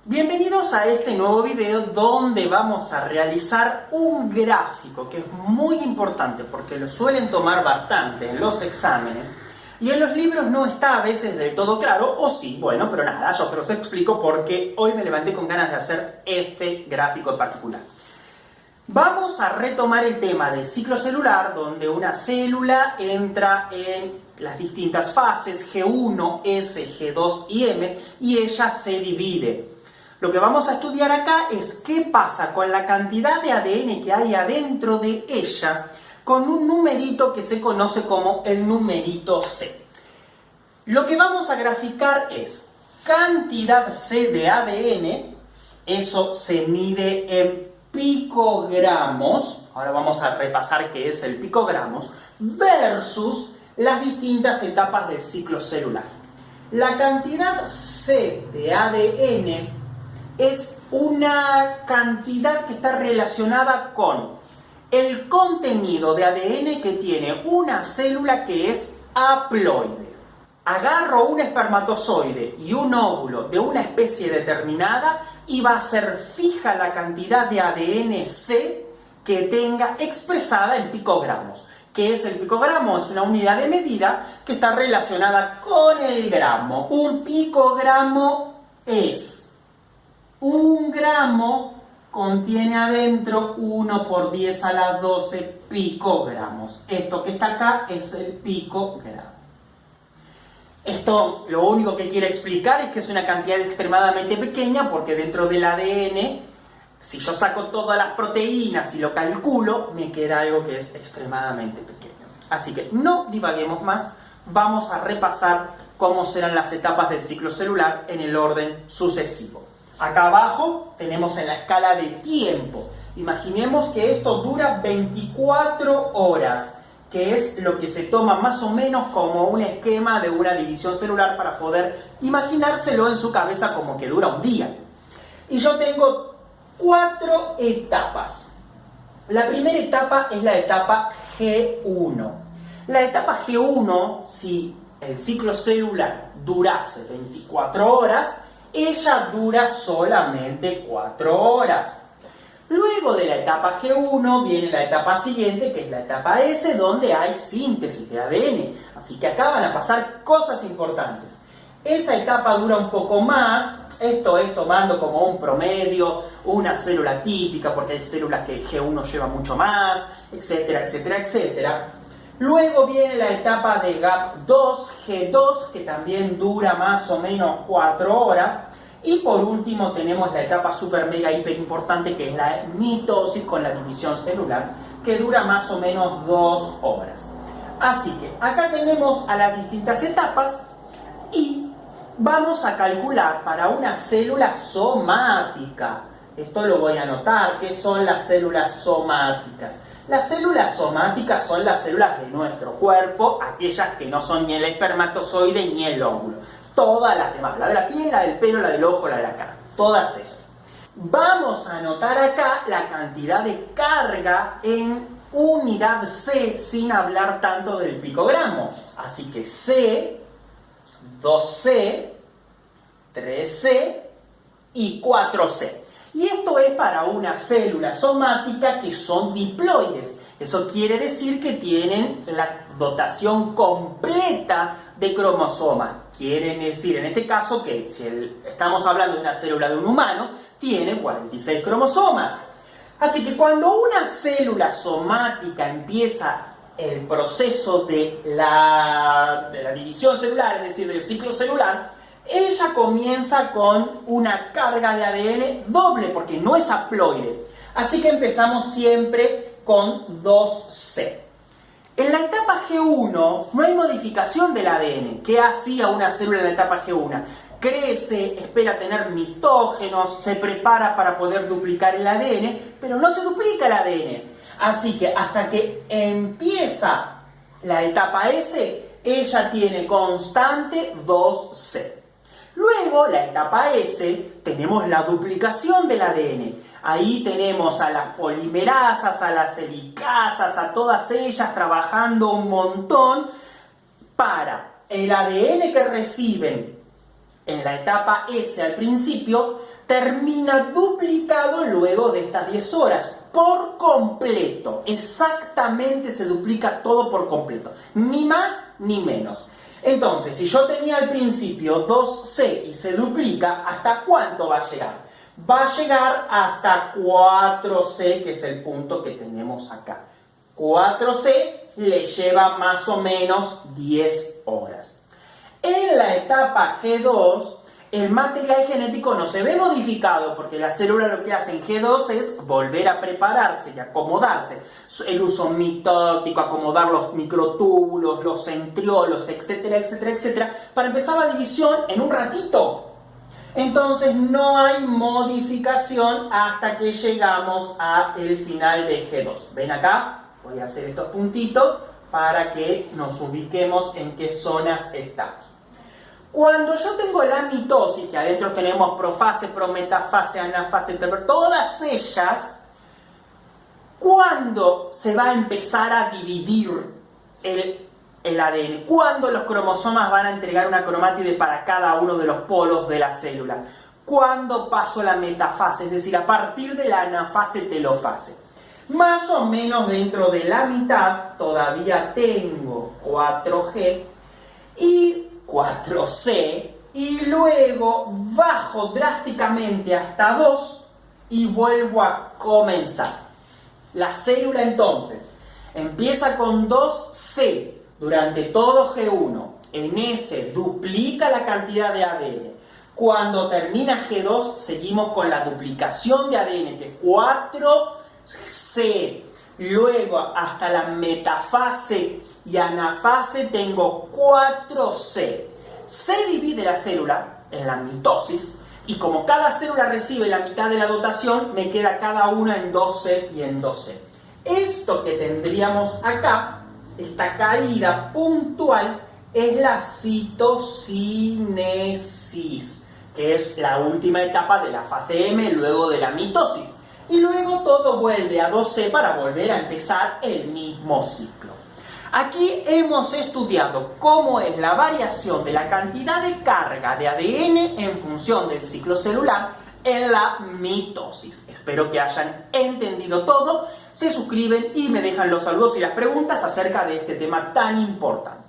Bienvenidos a este nuevo video donde vamos a realizar un gráfico que es muy importante porque lo suelen tomar bastante en los exámenes y en los libros no está a veces del todo claro, o sí, bueno, pero nada, yo se los explico porque hoy me levanté con ganas de hacer este gráfico en particular. Vamos a retomar el tema del ciclo celular, donde una célula entra en las distintas fases G1, S, G2 y M, y ella se divide. Lo que vamos a estudiar acá es qué pasa con la cantidad de ADN que hay adentro de ella, con un numerito que se conoce como el numerito C. Lo que vamos a graficar es cantidad C de ADN, eso se mide en picogramos, ahora vamos a repasar qué es el picogramos, versus las distintas etapas del ciclo celular. La cantidad C de ADN es una cantidad que está relacionada con el contenido de ADN que tiene una célula que es haploide. Agarro un espermatozoide y un óvulo de una especie determinada y va a ser fija la cantidad de ADN C que tenga expresada en picogramos. ¿Qué es el picogramo? Es una unidad de medida que está relacionada con el gramo. Un picogramo es 1 gramo contiene adentro 1 por 10 a la 12 picogramos. Esto que está acá es el picogramo. Esto lo único que quiere explicar es que es una cantidad extremadamente pequeña porque dentro del ADN, si yo saco todas las proteínas y lo calculo, me queda algo que es extremadamente pequeño. Así que no divaguemos más, vamos a repasar cómo serán las etapas del ciclo celular en el orden sucesivo. Acá abajo tenemos en la escala de tiempo. Imaginemos que esto dura 24 horas, que es lo que se toma más o menos como un esquema de una división celular para poder imaginárselo en su cabeza como que dura un día. Y yo tengo 4 etapas. La primera etapa es la etapa G1. La etapa G1, si el ciclo celular durase 24 horas, ella dura solamente 4 horas. Luego de la etapa G1 viene la etapa siguiente, que es la etapa S, donde hay síntesis de ADN. Así que acá van a pasar cosas importantes. Esa etapa dura un poco más. Esto es tomando como un promedio, una célula típica, porque hay células que G1 lleva mucho más, etcétera, etcétera, etcétera. Luego viene la etapa de GAP2, G2, que también dura más o menos 4 horas. Y por último tenemos la etapa super mega hiper importante, que es la mitosis con la división celular, que dura más o menos 2 horas. Así que acá tenemos a las distintas etapas y vamos a calcular para una célula somática. Esto lo voy a anotar, ¿qué son las células somáticas? Las células somáticas son las células de nuestro cuerpo, aquellas que no son ni el espermatozoide ni el óvulo. Todas las demás, la de la piel, la del pelo, la del ojo, la de la cara, todas ellas. Vamos a anotar acá la cantidad de carga en unidad C sin hablar tanto del picogramo. Así que C, 2C, 3C y 4C. Y esto es para una célula somática que son diploides. Eso quiere decir que tienen la dotación completa de cromosomas. Quiere decir, en este caso, que si estamos hablando de una célula de un humano, tiene 46 cromosomas. Así que cuando una célula somática empieza el proceso de la división celular, es decir, del ciclo celular, ella comienza con una carga de ADN doble, porque no es haploide. Así que empezamos siempre con 2C. En la etapa G1 no hay modificación del ADN. ¿Qué hacía una célula en la etapa G1? Crece, espera tener mitógenos, se prepara para poder duplicar el ADN, pero no se duplica el ADN. Así que hasta que empieza la etapa S, ella tiene constante 2C. Luego, la etapa S, tenemos la duplicación del ADN. Ahí tenemos a las polimerasas, a las helicasas, a todas ellas trabajando un montón para el ADN que reciben en la etapa S al principio, termina duplicado luego de estas 10 horas, por completo. Exactamente se duplica todo por completo, ni más ni menos. Entonces, si yo tenía al principio 2C y se duplica, ¿hasta cuánto va a llegar? Va a llegar hasta 4C, que es el punto que tenemos acá. 4C le lleva más o menos 10 horas. En la etapa G2, el material genético no se ve modificado porque la célula lo que hace en G2 es volver a prepararse y acomodarse. El uso mitótico, acomodar los microtúbulos, los centriolos, etcétera, etcétera, etcétera, para empezar la división en un ratito. Entonces no hay modificación hasta que llegamos al final de G2. ¿Ven acá? Voy a hacer estos puntitos para que nos ubiquemos en qué zonas estamos. Cuando yo tengo la mitosis, que adentro tenemos profase, prometafase, anafase, todas ellas, ¿cuándo se va a empezar a dividir el ADN? ¿Cuándo los cromosomas van a entregar una cromátide para cada uno de los polos de la célula? ¿Cuándo paso la metafase? Es decir, a partir de la anafase, telofase. Más o menos dentro de la mitad todavía tengo 4G y 4C, y luego bajo drásticamente hasta 2 y vuelvo a comenzar. La célula entonces empieza con 2C durante todo G1, en S duplica la cantidad de ADN. Cuando termina G2 seguimos con la duplicación de ADN, que es 4C. Luego hasta la metafase y anafase tengo 4C. Se divide la célula en la mitosis y como cada célula recibe la mitad de la dotación, me queda cada una en 2C y en 2C. Esto que tendríamos acá, esta caída puntual, es la citocinesis, que es la última etapa de la fase M luego de la mitosis. Y luego todo vuelve a 2C para volver a empezar el mismo ciclo. Aquí hemos estudiado cómo es la variación de la cantidad de carga de ADN en función del ciclo celular en la mitosis. Espero que hayan entendido todo. Se suscriben y me dejan los saludos y las preguntas acerca de este tema tan importante.